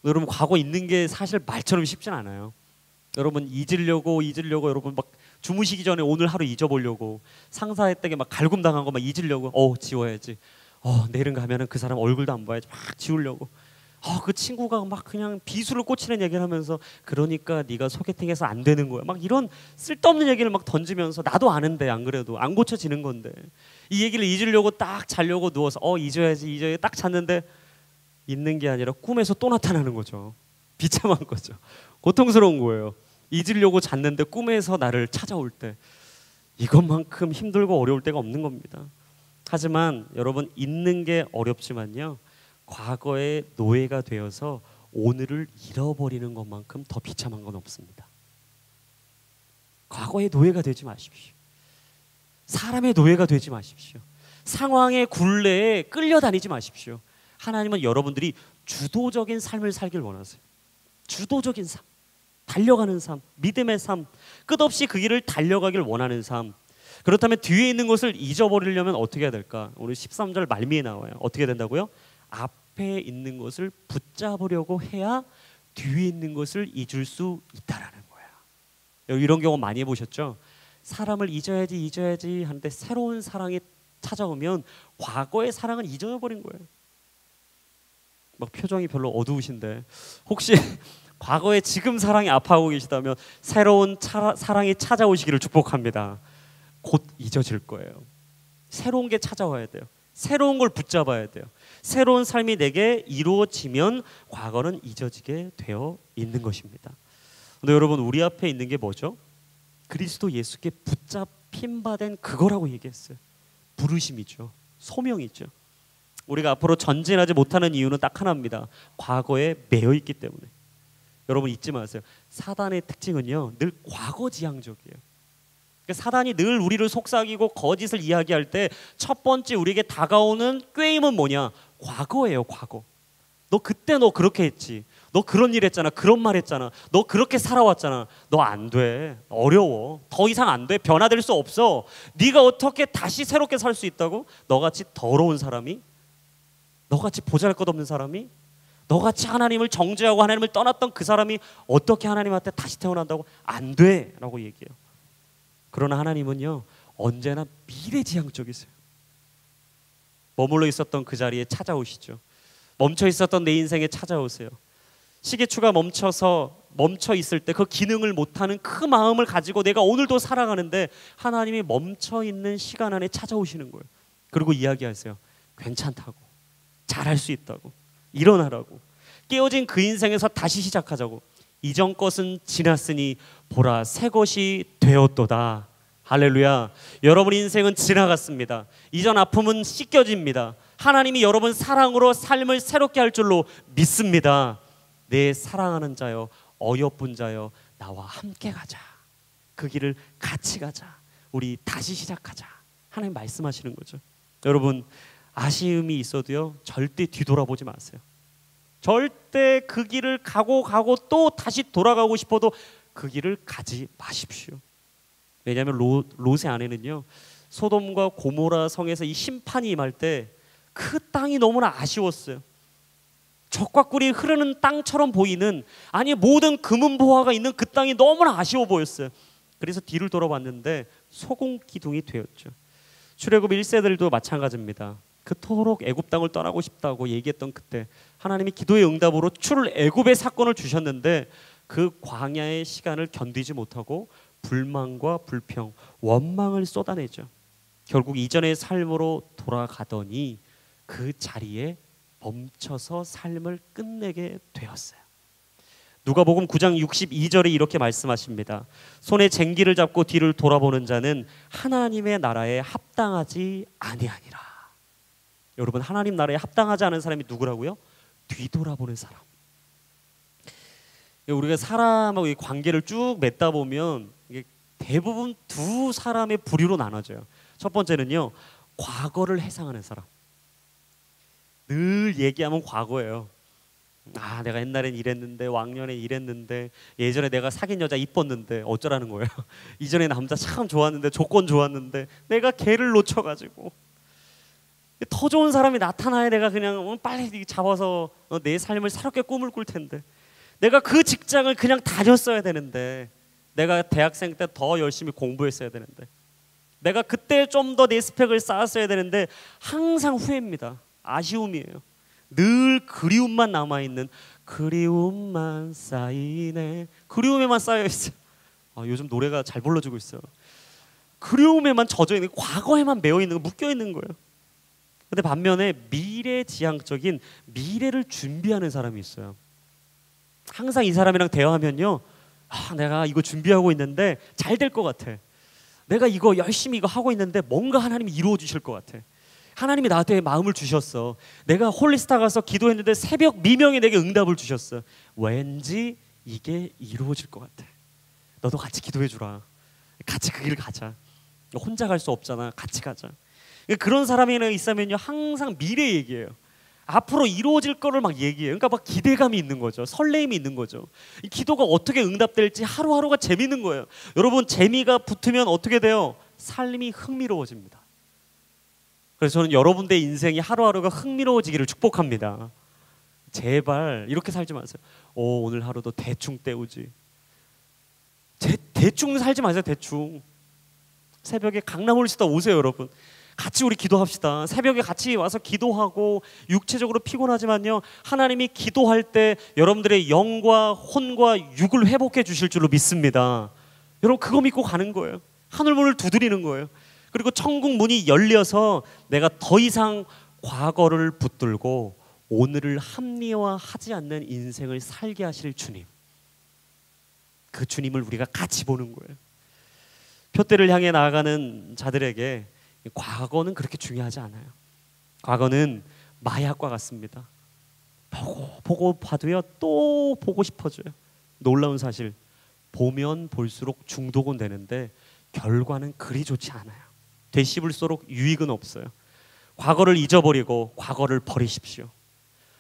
여러분 과거 잊는 게 사실 말처럼 쉽진 않아요. 여러분 잊으려고 여러분 막 주무시기 전에 오늘 하루 잊어보려고 상사했다게 막 갈굼당한 거 막 잊으려고 지워야지. 내일은 가면은 그 사람 얼굴도 안 봐야지. 막 지우려고. 그 친구가 막 그냥 비수를 꽂히는 얘기를 하면서 그러니까 네가 소개팅해서 안 되는 거야. 막 이런 쓸데없는 얘기를 막 던지면서 나도 아는데 안 그래도 안 고쳐지는 건데 이 얘기를 잊으려고 딱 자려고 누워서 잊어야지 딱 잤는데 잊는 게 아니라 꿈에서 또 나타나는 거죠. 비참한 거죠. 고통스러운 거예요. 잊으려고 잤는데 꿈에서 나를 찾아올 때 이것만큼 힘들고 어려울 때가 없는 겁니다. 하지만 여러분 잊는 게 어렵지만요 과거의 노예가 되어서 오늘을 잃어버리는 것만큼 더 비참한 건 없습니다. 과거의 노예가 되지 마십시오. 사람의 노예가 되지 마십시오. 상황의 굴레에 끌려다니지 마십시오. 하나님은 여러분들이 주도적인 삶을 살길 원하세요. 주도적인 삶, 달려가는 삶, 믿음의 삶, 끝없이 그 길을 달려가길 원하는 삶. 그렇다면 뒤에 있는 것을 잊어버리려면 어떻게 해야 될까? 오늘 13절 말미에 나와요. 어떻게 된다고요? 앞에 있는 것을 붙잡으려고 해야 뒤에 있는 것을 잊을 수 있다라는 거야. 이런 경우 많이 해보셨죠? 사람을 잊어야지 하는데 새로운 사랑이 찾아오면 과거의 사랑은 잊어버린 거예요. 막 표정이 별로 어두우신데 혹시 과거에 지금 사랑이 아파하고 계시다면 새로운 사랑이 찾아오시기를 축복합니다. 곧 잊어질 거예요. 새로운 게 찾아와야 돼요. 새로운 걸 붙잡아야 돼요. 새로운 삶이 내게 이루어지면 과거는 잊어지게 되어 있는 것입니다. 근데 여러분, 우리 앞에 있는 게 뭐죠? 그리스도 예수께 붙잡힌 바 된 그거라고 얘기했어요. 부르심이죠. 소명이죠. 우리가 앞으로 전진하지 못하는 이유는 딱 하나입니다. 과거에 매여 있기 때문에. 여러분 잊지 마세요. 사단의 특징은요, 늘 과거지향적이에요. 그러니까 사단이 늘 우리를 속삭이고 거짓을 이야기할 때 첫 번째 우리에게 다가오는 꾀임은 뭐냐? 과거예요. 과거. 너 그때 너 그렇게 했지. 너 그런 일 했잖아. 그런 말 했잖아. 너 그렇게 살아왔잖아. 너 안 돼. 어려워. 더 이상 안 돼. 변화될 수 없어. 네가 어떻게 다시 새롭게 살 수 있다고? 너같이 더러운 사람이? 너같이 보잘것없는 사람이? 너같이 하나님을 정죄하고 하나님을 떠났던 그 사람이 어떻게 하나님한테 다시 태어난다고? 안 돼 라고 얘기해요. 그러나 하나님은요, 언제나 미래지향적이세요. 머물러 있었던 그 자리에 찾아오시죠. 멈춰 있었던 내 인생에 찾아오세요. 시계추가 멈춰 있을 때 그 기능을 못하는 그 마음을 가지고 내가 오늘도 살아가는데 하나님이 멈춰 있는 시간 안에 찾아오시는 거예요. 그리고 이야기하세요. 괜찮다고, 잘할 수 있다고, 일어나라고, 깨어진 그 인생에서 다시 시작하자고. 이전 것은 지났으니 보라 새 것이 되었도다. 할렐루야. 여러분 인생은 지나갔습니다. 이전 아픔은 씻겨집니다. 하나님이 여러분 사랑으로 삶을 새롭게 할 줄로 믿습니다. 내 사랑하는 자여, 어여쁜 자여, 나와 함께 가자. 그 길을 같이 가자. 우리 다시 시작하자. 하나님 말씀하시는 거죠. 여러분, 아쉬움이 있어도요, 절대 뒤돌아보지 마세요. 절대 그 길을 가고 또 다시 돌아가고 싶어도 그 길을 가지 마십시오. 왜냐하면 롯의 아내는요, 소돔과 고모라 성에서 이 심판이 임할 때 그 땅이 너무나 아쉬웠어요. 적과 꿀이 흐르는 땅처럼 보이는, 아니 모든 금은보화가 있는 그 땅이 너무나 아쉬워 보였어요. 그래서 뒤를 돌아봤는데 소금 기둥이 되었죠. 출애굽 1세들도 마찬가지입니다. 그토록 애굽 땅을 떠나고 싶다고 얘기했던 그때 하나님이 기도의 응답으로 출애굽의 사건을 주셨는데 그 광야의 시간을 견디지 못하고 불만과 불평, 원망을 쏟아내죠. 결국 이전의 삶으로 돌아가더니 그 자리에 멈춰서 삶을 끝내게 되었어요. 누가복음 9장 62절에 이렇게 말씀하십니다. 손에 쟁기를 잡고 뒤를 돌아보는 자는 하나님의 나라에 합당하지 아니하니라. 여러분, 하나님 나라에 합당하지 않은 사람이 누구라고요? 뒤돌아보는 사람. 우리가 사람하고 이 관계를 쭉 맺다 보면 이게 대부분 두 사람의 부류로 나눠져요. 첫 번째는요, 과거를 회상하는 사람. 늘 얘기하면 과거예요. 아, 내가 옛날엔 이랬는데, 왕년에 이랬는데, 예전에 내가 사귄 여자 이뻤는데 어쩌라는 거예요. 이전에 남자 참 좋았는데, 조건 좋았는데 내가 걔를 놓쳐가지고 더 좋은 사람이 나타나야 내가 그냥 빨리 잡아서 내 삶을 새롭게 꿈을 꿀 텐데, 내가 그 직장을 그냥 다녔어야 되는데, 내가 대학생 때 더 열심히 공부했어야 되는데, 내가 그때 좀 더 내 스펙을 쌓았어야 되는데, 항상 후회입니다. 아쉬움이에요. 늘 그리움만 남아있는, 그리움만 쌓이네. 그리움에만 쌓여있어요. 요즘 노래가 잘 불러주고 있어요. 그리움에만 젖어있는, 과거에만 매어있는, 묶여있는 거예요. 근데 반면에 미래지향적인, 미래를 준비하는 사람이 있어요. 항상 이 사람이랑 대화하면요, 내가 이거 준비하고 있는데 잘 될 것 같아. 내가 이거 열심히 이거 하고 있는데 뭔가 하나님이 이루어 주실 것 같아. 하나님이 나한테 마음을 주셨어. 내가 홀리스타 가서 기도했는데 새벽 미명에 내게 응답을 주셨어. 왠지 이게 이루어질 것 같아. 너도 같이 기도해 주라. 같이 그 길을 가자. 혼자 갈 수 없잖아. 같이 가자. 그런 사람이 있으면요, 항상 미래 얘기예요. 앞으로 이루어질 거를 막 얘기해요. 그러니까 막 기대감이 있는 거죠. 설레임이 있는 거죠. 이 기도가 어떻게 응답될지 하루하루가 재밌는 거예요. 여러분, 재미가 붙으면 어떻게 돼요? 삶이 흥미로워집니다. 그래서 저는 여러분들의 인생이 하루하루가 흥미로워지기를 축복합니다. 제발 이렇게 살지 마세요. 오늘 하루도 대충 때우지. 대충 살지 마세요. 대충. 새벽에 강남홀스타 오세요, 여러분. 같이 우리 기도합시다. 새벽에 같이 와서 기도하고, 육체적으로 피곤하지만요, 하나님이 기도할 때 여러분들의 영과 혼과 육을 회복해 주실 줄로 믿습니다. 여러분, 그거 믿고 가는 거예요. 하늘문을 두드리는 거예요. 그리고 천국 문이 열려서 내가 더 이상 과거를 붙들고 오늘을 합리화하지 않는 인생을 살게 하실 주님, 그 주님을 우리가 같이 보는 거예요. 표대를 향해 나아가는 자들에게 과거는 그렇게 중요하지 않아요. 과거는 마약과 같습니다. 보고 봐도요, 또 보고 싶어져요. 놀라운 사실, 보면 볼수록 중독은 되는데 결과는 그리 좋지 않아요. 되씹을수록 유익은 없어요. 과거를 잊어버리고 과거를 버리십시오.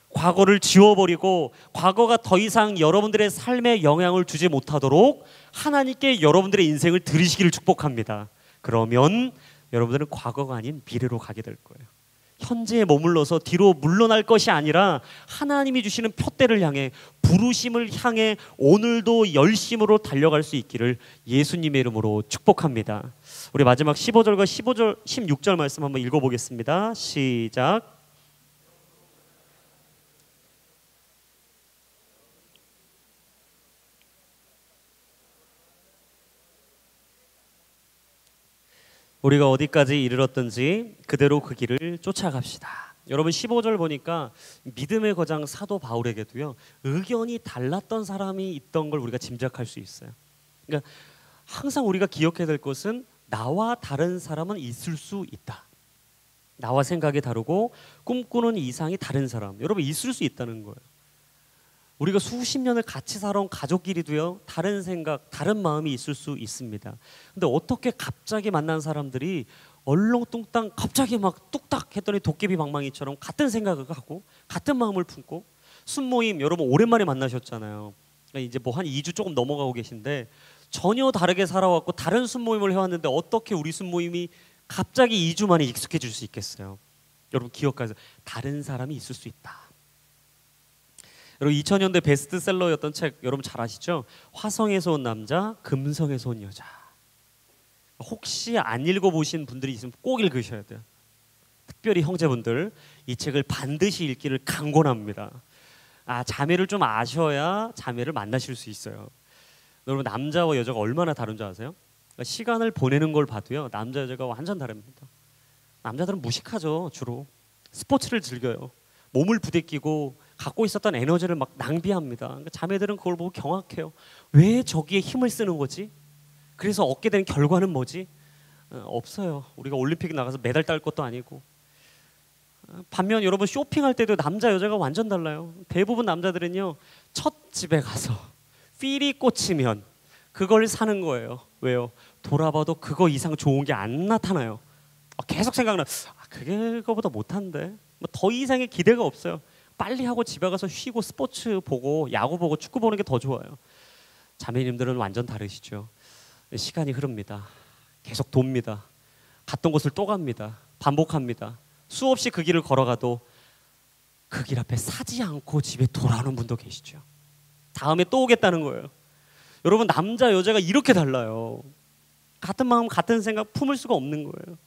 과거를 지워버리고 과거가 더 이상 여러분들의 삶에 영향을 주지 못하도록 하나님께 여러분들의 인생을 드리시기를 축복합니다. 그러면 여러분들은 과거가 아닌 미래로 가게 될 거예요. 현재에 머물러서 뒤로 물러날 것이 아니라 하나님이 주시는 표대를 향해, 부르심을 향해 오늘도 열심으로 달려갈 수 있기를 예수님의 이름으로 축복합니다. 우리 마지막 15절과 16절 말씀 한번 읽어보겠습니다. 시작. 우리가 어디까지 이르렀든지 그대로 그 길을 쫓아갑시다. 여러분, 15절 보니까 믿음의 거장 사도 바울에게도요, 의견이 달랐던 사람이 있던 걸 우리가 짐작할 수 있어요. 그러니까 항상 우리가 기억해야 될 것은 나와 다른 사람은 있을 수 있다. 나와 생각이 다르고 꿈꾸는 이상이 다른 사람, 여러분 있을 수 있다는 거예요. 우리가 수십 년을 같이 살아온 가족끼리도요, 다른 생각, 다른 마음이 있을 수 있습니다. 근데 어떻게 갑자기 만난 사람들이 얼렁뚱땅 갑자기 막 뚝딱 했더니 도깨비 방망이처럼 같은 생각을 하고 같은 마음을 품고, 순모임 여러분 오랜만에 만나셨잖아요. 이제 뭐 한 2주 조금 넘어가고 계신데 전혀 다르게 살아왔고 다른 순모임을 해왔는데 어떻게 우리 순모임이 갑자기 2주 만에 익숙해질 수 있겠어요? 여러분 기억하세요. 다른 사람이 있을 수 있다. 여러분 2000년대 베스트셀러였던 책 여러분 잘 아시죠? 화성에서 온 남자, 금성에서 온 여자. 혹시 안 읽어보신 분들이 있으면 꼭 읽으셔야 돼요. 특별히 형제분들, 이 책을 반드시 읽기를 강권합니다. 자매를 좀 아셔야 자매를 만나실 수 있어요. 여러분 남자와 여자가 얼마나 다른 줄 아세요? 그러니까 시간을 보내는 걸 봐도요, 남자 여자가 완전 다릅니다. 남자들은 무식하죠. 주로 스포츠를 즐겨요. 몸을 부대끼고 갖고 있었던 에너지를 막 낭비합니다. 그러니까 자매들은 그걸 보고 경악해요. 왜 저기에 힘을 쓰는 거지? 그래서 얻게 되는 결과는 뭐지? 없어요. 우리가 올림픽 나가서 메달 딸 것도 아니고. 반면 여러분 쇼핑할 때도 남자 여자가 완전 달라요. 대부분 남자들은요, 첫 집에 가서 필이 꽂히면 그걸 사는 거예요. 왜요? 돌아봐도 그거 이상 좋은 게 안 나타나요. 계속 생각나. 그거보다 못한데. 뭐 더 이상의 기대가 없어요. 빨리 하고 집에 가서 쉬고 스포츠 보고 야구 보고 축구 보는 게 더 좋아요. 자매님들은 완전 다르시죠. 시간이 흐릅니다. 계속 돕니다. 갔던 곳을 또 갑니다. 반복합니다. 수없이 그 길을 걸어가도 그 길 앞에 사지 않고 집에 돌아오는 분도 계시죠. 다음에 또 오겠다는 거예요. 여러분 남자 여자가 이렇게 달라요. 같은 마음 같은 생각 품을 수가 없는 거예요.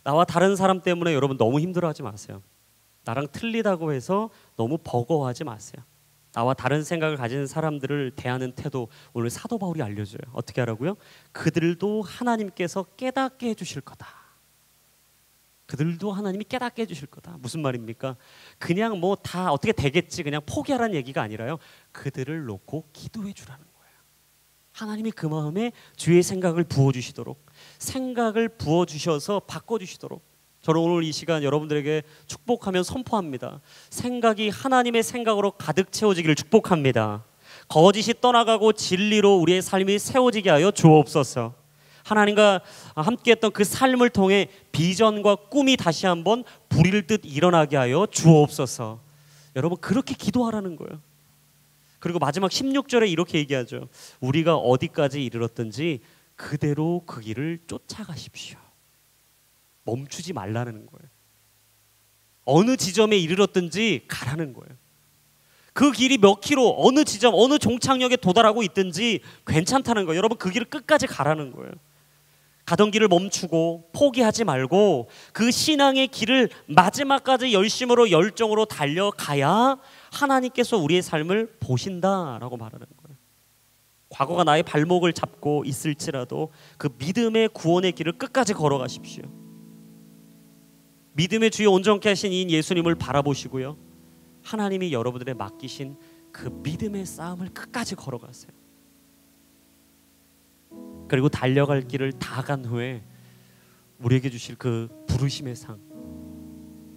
나와 다른 사람 때문에 여러분 너무 힘들어하지 마세요. 나랑 틀리다고 해서 너무 버거워하지 마세요. 나와 다른 생각을 가진 사람들을 대하는 태도, 오늘 사도 바울이 알려줘요. 어떻게 하라고요? 그들도 하나님께서 깨닫게 해주실 거다. 그들도 하나님이 깨닫게 해주실 거다. 무슨 말입니까? 그냥 뭐 다 어떻게 되겠지 그냥 포기하라는 얘기가 아니라요, 그들을 놓고 기도해 주라는 거예요. 하나님이 그 마음에 주의 생각을 부어주시도록, 생각을 부어주셔서 바꿔주시도록, 저는 오늘 이 시간 여러분들에게 축복하며 선포합니다. 생각이 하나님의 생각으로 가득 채워지기를 축복합니다. 거짓이 떠나가고 진리로 우리의 삶이 세워지게 하여 주옵소서. 하나님과 함께했던 그 삶을 통해 비전과 꿈이 다시 한번 불일 듯 일어나게 하여 주옵소서. 여러분 그렇게 기도하라는 거예요. 그리고 마지막 16절에 이렇게 얘기하죠. 우리가 어디까지 이르렀든지 그대로 그 길을 쫓아가십시오. 멈추지 말라는 거예요. 어느 지점에 이르렀든지 가라는 거예요. 그 길이 몇 킬로, 어느 지점, 어느 종착역에 도달하고 있든지 괜찮다는 거예요. 여러분, 그 길을 끝까지 가라는 거예요. 가던 길을 멈추고 포기하지 말고 그 신앙의 길을 마지막까지 열심으로 열정으로 달려가야 하나님께서 우리의 삶을 보신다라고 말하는 거예요. 과거가 나의 발목을 잡고 있을지라도 그 믿음의 구원의 길을 끝까지 걸어가십시오. 믿음의 주여 온전케 하신 이인 예수님을 바라보시고요, 하나님이 여러분들의 맡기신 그 믿음의 싸움을 끝까지 걸어가세요. 그리고 달려갈 길을 다 간 후에 우리에게 주실 그 부르심의 상,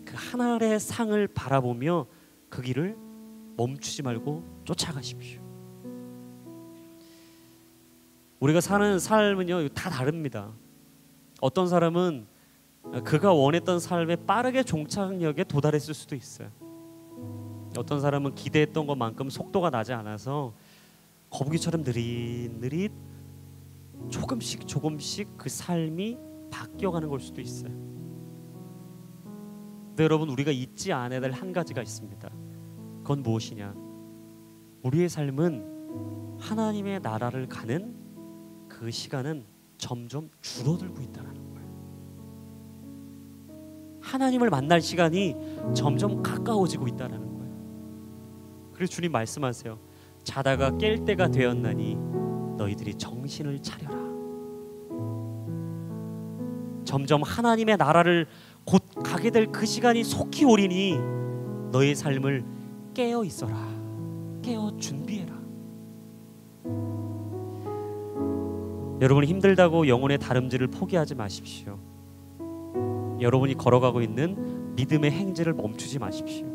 그 하늘의 상을 바라보며 그 길을 멈추지 말고 쫓아가십시오. 우리가 사는 삶은요 다 다릅니다. 어떤 사람은 그가 원했던 삶에 빠르게 종착역에 도달했을 수도 있어요. 어떤 사람은 기대했던 것만큼 속도가 나지 않아서 거북이처럼 느릿느릿 조금씩 그 삶이 바뀌어가는 걸 수도 있어요. 근데 여러분, 우리가 잊지 않아야 될 한 가지가 있습니다. 그건 무엇이냐? 우리의 삶은 하나님의 나라를 가는 그 시간은 점점 줄어들고 있다는 거예요. 하나님을 만날 시간이 점점 가까워지고 있다는 거예요. 그래서 주님 말씀하세요. 자다가 깰 때가 되었나니 너희들이 정신을 차려라. 점점 하나님의 나라를 곧 가게 될 그 시간이 속히 오리니 너의 삶을 깨어 있어라. 깨어 준비해라. 여러분이 힘들다고 영혼의 다름질을 포기하지 마십시오. 여러분이 걸어가고 있는 믿음의 행제를 멈추지 마십시오.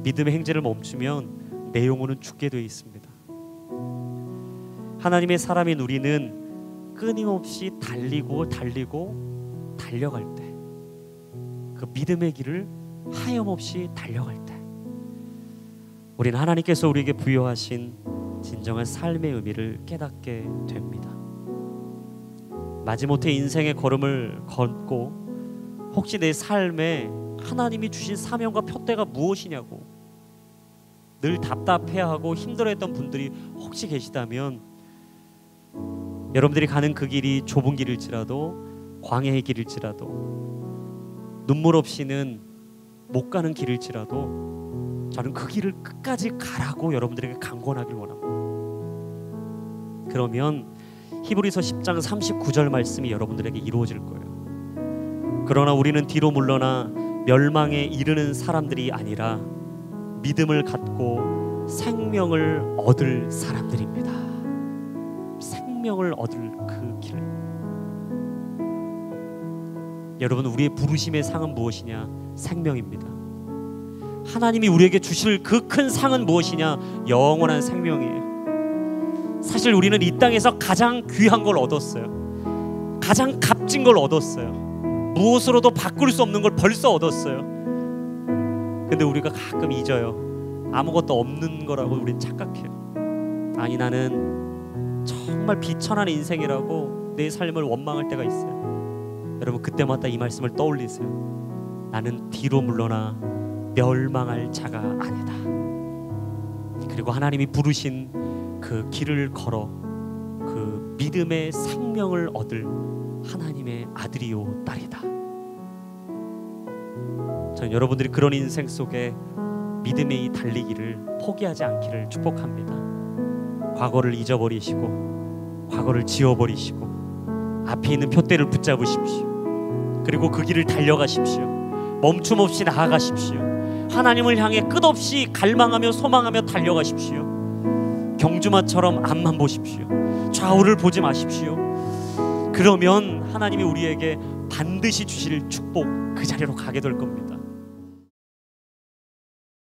믿음의 행제를 멈추면 내 영혼은 죽게 되어 있습니다. 하나님의 사람인 우리는 끊임없이 달리고 달려갈 때, 그 믿음의 길을 하염없이 달려갈 때 우리는 하나님께서 우리에게 부여하신 진정한 삶의 의미를 깨닫게 됩니다. 마지못해 인생의 걸음을 걷고 혹시 내 삶에 하나님이 주신 사명과 표대가 무엇이냐고 늘 답답해하고 힘들어했던 분들이 혹시 계시다면, 여러분들이 가는 그 길이 좁은 길일지라도 광야의 길일지라도 눈물 없이는 못 가는 길일지라도 저는 그 길을 끝까지 가라고 여러분들에게 강권하길 원합니다. 그러면 히브리서 10장 39절 말씀이 여러분들에게 이루어질 거예요. 그러나 우리는 뒤로 물러나 멸망에 이르는 사람들이 아니라 믿음을 갖고 생명을 얻을 사람들입니다. 생명을 얻을 그 길. 여러분, 우리의 부르심의 상은 무엇이냐? 생명입니다. 하나님이 우리에게 주실 그 큰 상은 무엇이냐? 영원한 생명이에요. 사실 우리는 이 땅에서 가장 귀한 걸 얻었어요. 가장 값진 걸 얻었어요. 무엇으로도 바꿀 수 없는 걸 벌써 얻었어요. 근데 우리가 가끔 잊어요. 아무것도 없는 거라고 우린 착각해요. 아니, 나는 정말 비천한 인생이라고 내 삶을 원망할 때가 있어요. 여러분, 그때마다 이 말씀을 떠올리세요. 나는 뒤로 물러나 멸망할 자가 아니다. 그리고 하나님이 부르신 그 길을 걸어 그 믿음의 생명을 얻을 하나님의 아들이요 딸이다. 저는 여러분들이 그런 인생 속에 믿음의 이 달리기를 포기하지 않기를 축복합니다. 과거를 잊어버리시고 과거를 지워버리시고 앞에 있는 표대를 붙잡으십시오. 그리고 그 길을 달려가십시오. 멈춤 없이 나아가십시오. 하나님을 향해 끝없이 갈망하며 소망하며 달려가십시오. 경주마처럼 앞만 보십시오. 좌우를 보지 마십시오. 그러면 하나님이 우리에게 반드시 주실 축복, 그 자리로 가게 될 겁니다.